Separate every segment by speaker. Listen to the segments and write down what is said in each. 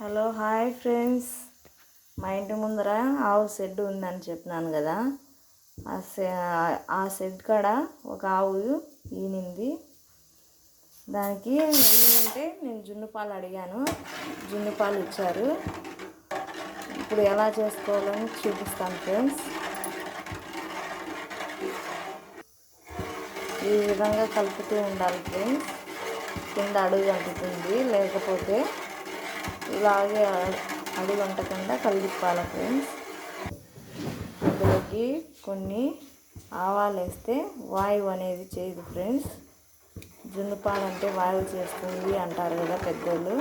Speaker 1: Hello hi friends. మా ఇంటి ముందర ఆవు షెడ్ ఉందని చెప్పినాను కదా. ఆ షెడ్ కాడ ఒక ఆవు ఈనింది. దానికి అంటే నేను జున్ను పాలు అడిగాను, జున్ను పాలు ఇచ్చారు. ఇప్పుడు ఎలా చేసుకోవాలని చూపిస్తాను ఫ్రెండ్స్. ఈ విధంగా కలుపుతూ ఉండాలి ఫ్రెండ్స్. కింద అడుగు అంటుతుంది, లేకపోతే ఇలాగే అడుగు అంటకుండా కలిపాలి ఫ్రెండ్స్. ఇందులోకి కొన్ని ఆవాలు వేస్తే వాయువు అనేది చేయదు ఫ్రెండ్స్. జున్నుపాలు అంటే వాయువు చేస్తుంది అంటారు కదా పెద్దోళ్ళు,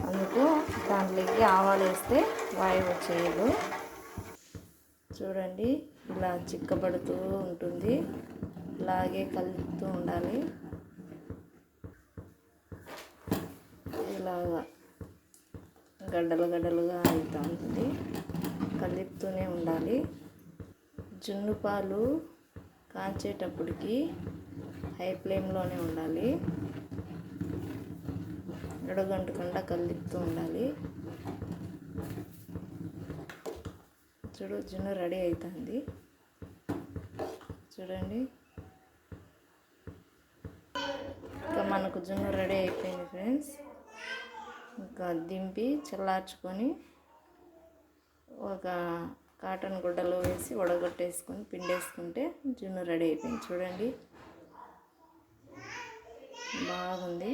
Speaker 1: అందుకు దాంట్లోకి ఆవాలు వేస్తే వాయువు చేయదు. చూడండి, ఇలా చిక్కబడుతూ ఉంటుంది, ఇలాగే కలుపుతూ ఉండాలి. ఇలాగా గడ్డలు గడ్డలుగా అవుతూ ఉంటుంది, కలుపుతూనే ఉండాలి. జున్ను పాలు కాంచేటప్పటికి హై ఫ్లేమ్లోనే ఉండాలి, అడుగంటకుండా కలుపుతూ ఉండాలి. చూడు, జున్ను రెడీ అవుతుంది. చూడండి, ఇంకా మనకు జున్ను రెడీ అయిపోయింది ఫ్రెండ్స్. ఇంకా దింపి చల్లార్చుకొని ఒక కాటన్ గుడ్డలో వేసి వడగొట్టేసుకొని పిండేసుకుంటే జున్ను రెడీ అయిపోయింది. చూడండి, బాగుంది.